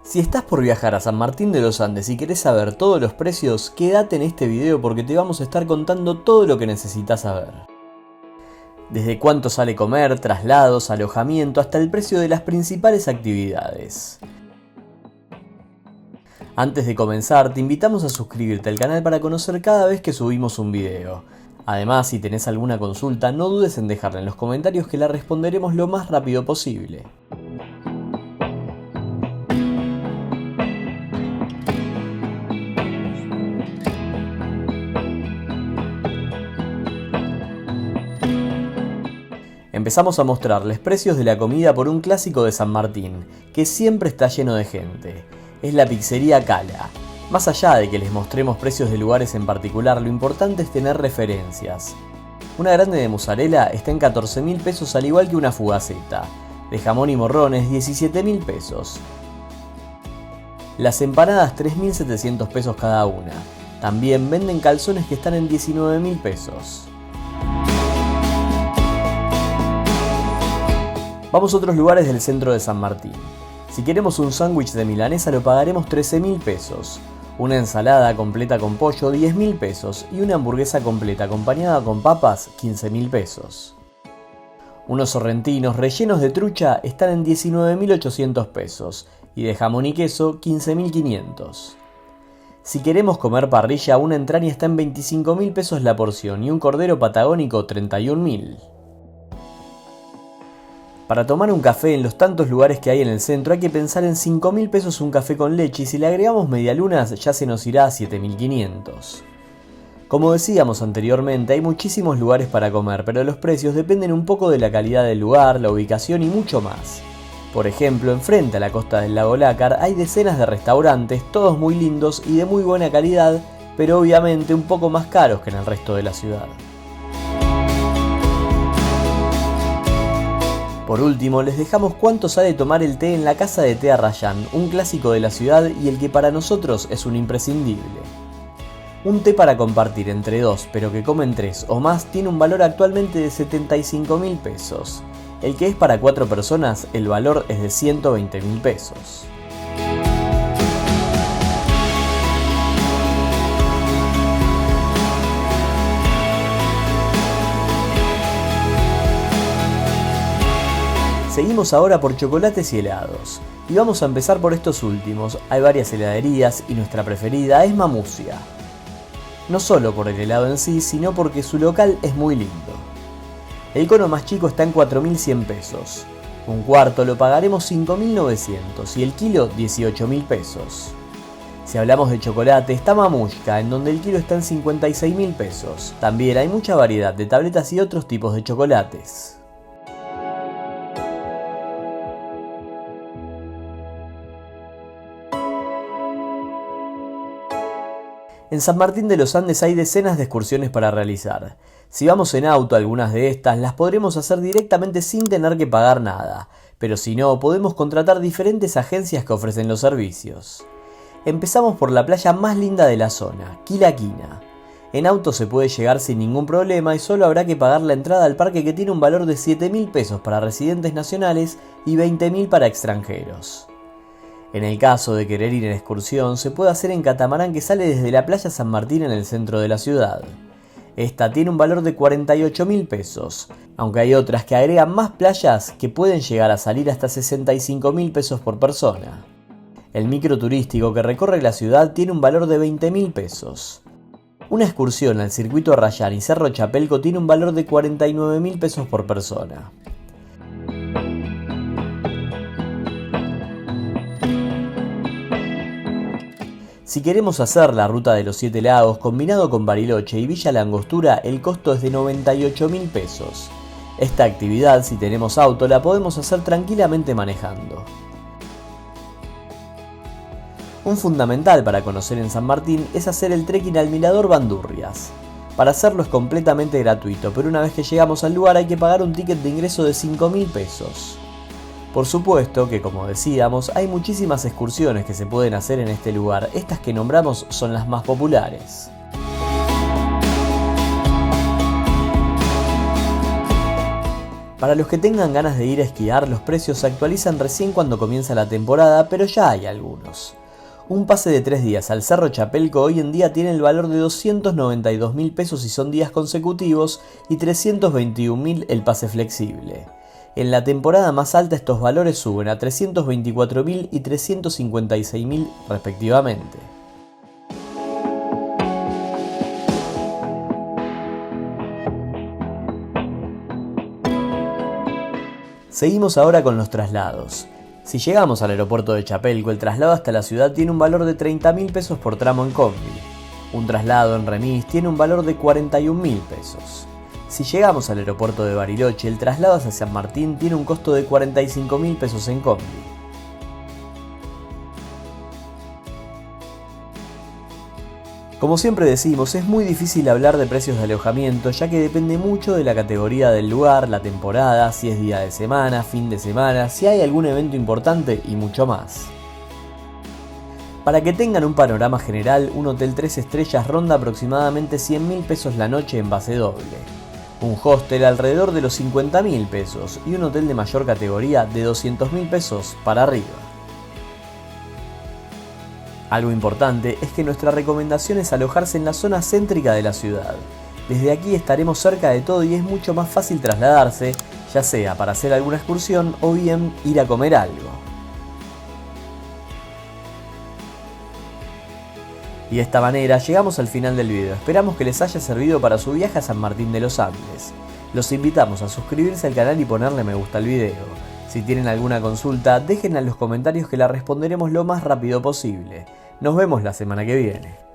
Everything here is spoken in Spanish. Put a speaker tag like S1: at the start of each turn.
S1: Si estás por viajar a San Martín de los Andes y querés saber todos los precios, quédate en este video porque te vamos a estar contando todo lo que necesitas saber. Desde cuánto sale comer, traslados, alojamiento, hasta el precio de las principales actividades. Antes de comenzar, te invitamos a suscribirte al canal para conocer cada vez que subimos un video. Además, si tenés alguna consulta, no dudes en dejarla en los comentarios que la responderemos lo más rápido posible. Empezamos a mostrarles precios de la comida por un clásico de San Martín, que siempre está lleno de gente. Es la pizzería Cala. Más allá de que les mostremos precios de lugares en particular, lo importante es tener referencias. Una grande de mozzarella está en 14.000 pesos al igual que una fugaceta. De jamón y morrones 17.000 pesos. Las empanadas 3.700 pesos cada una. También venden calzones que están en 19.000 pesos. Vamos a otros lugares del centro de San Martín. Si queremos un sándwich de milanesa lo pagaremos 13.000 pesos, una ensalada completa con pollo 10.000 pesos y una hamburguesa completa acompañada con papas 15.000 pesos. Unos sorrentinos rellenos de trucha están en 19.800 pesos y de jamón y queso 15.500. Si queremos comer parrilla, una entraña está en 25.000 pesos la porción y un cordero patagónico 31.000. Para tomar un café en los tantos lugares que hay en el centro hay que pensar en 5.000 pesos un café con leche y si le agregamos medialunas ya se nos irá a 7.500. Como decíamos anteriormente, hay muchísimos lugares para comer, pero los precios dependen un poco de la calidad del lugar, la ubicación y mucho más. Por ejemplo, enfrente a la costa del lago Lácar hay decenas de restaurantes, todos muy lindos y de muy buena calidad, pero obviamente un poco más caros que en el resto de la ciudad. Por último, les dejamos cuánto sale tomar el té en la Casa de Té Arrayán, un clásico de la ciudad y el que para nosotros es un imprescindible. Un té para compartir entre dos, pero que comen tres o más, tiene un valor actualmente de 75.000 pesos. El que es para 4 personas, el valor es de 120.000 pesos. Seguimos ahora por chocolates y helados, y vamos a empezar por estos últimos. Hay varias heladerías y nuestra preferida es Mamusia. No solo por el helado en sí, sino porque su local es muy lindo. El cono más chico está en 4.100 pesos, un cuarto lo pagaremos 5.900 y el kilo 18.000 pesos. Si hablamos de chocolate está Mamushka, en donde el kilo está en 56.000 pesos. También hay mucha variedad de tabletas y otros tipos de chocolates. En San Martín de los Andes hay decenas de excursiones para realizar. Si vamos en auto, algunas de estas las podremos hacer directamente sin tener que pagar nada, pero si no, podemos contratar diferentes agencias que ofrecen los servicios. Empezamos por la playa más linda de la zona, Quilaquina. En auto se puede llegar sin ningún problema y solo habrá que pagar la entrada al parque que tiene un valor de 7.000 pesos para residentes nacionales y 20.000 para extranjeros. En el caso de querer ir en excursión, se puede hacer en catamarán que sale desde la playa San Martín en el centro de la ciudad. Esta tiene un valor de 48.000 pesos, aunque hay otras que agregan más playas que pueden llegar a salir hasta 65.000 pesos por persona. El micro turístico que recorre la ciudad tiene un valor de 20.000 pesos. Una excursión al circuito Arrayán y Cerro Chapelco tiene un valor de 49.000 pesos por persona. Si queremos hacer la ruta de los 7 lagos combinado con Bariloche y Villa La Angostura, el costo es de 98.000 pesos. Esta actividad, si tenemos auto, la podemos hacer tranquilamente manejando. Un fundamental para conocer en San Martín es hacer el trekking al Mirador Bandurrias. Para hacerlo es completamente gratuito, pero una vez que llegamos al lugar hay que pagar un ticket de ingreso de 5.000 pesos. Por supuesto que, como decíamos, hay muchísimas excursiones que se pueden hacer en este lugar. Estas que nombramos son las más populares. Para los que tengan ganas de ir a esquiar, los precios se actualizan recién cuando comienza la temporada, pero ya hay algunos. Un pase de 3 días al Cerro Chapelco hoy en día tiene el valor de 292.000 pesos si son días consecutivos y 321.000 el pase flexible. En la temporada más alta estos valores suben a 324.000 y 356.000 respectivamente. Seguimos ahora con los traslados. Si llegamos al aeropuerto de Chapelco, el traslado hasta la ciudad tiene un valor de 30.000 pesos por tramo en combi. Un traslado en remis tiene un valor de 41.000 pesos. Si llegamos al aeropuerto de Bariloche, el traslado hacia San Martín tiene un costo de 45.000 pesos en combi. Como siempre decimos, es muy difícil hablar de precios de alojamiento, ya que depende mucho de la categoría del lugar, la temporada, si es día de semana, fin de semana, si hay algún evento importante y mucho más. Para que tengan un panorama general, un hotel 3 estrellas ronda aproximadamente 100.000 pesos la noche en base doble, un hostel alrededor de los 50.000 pesos y un hotel de mayor categoría de 200.000 pesos para arriba. Algo importante es que nuestra recomendación es alojarse en la zona céntrica de la ciudad. Desde aquí estaremos cerca de todo y es mucho más fácil trasladarse, ya sea para hacer alguna excursión o bien ir a comer algo. Y de esta manera llegamos al final del video. Esperamos que les haya servido para su viaje a San Martín de los Andes. Los invitamos a suscribirse al canal y ponerle me gusta al video. Si tienen alguna consulta, déjenla en los comentarios que la responderemos lo más rápido posible. Nos vemos la semana que viene.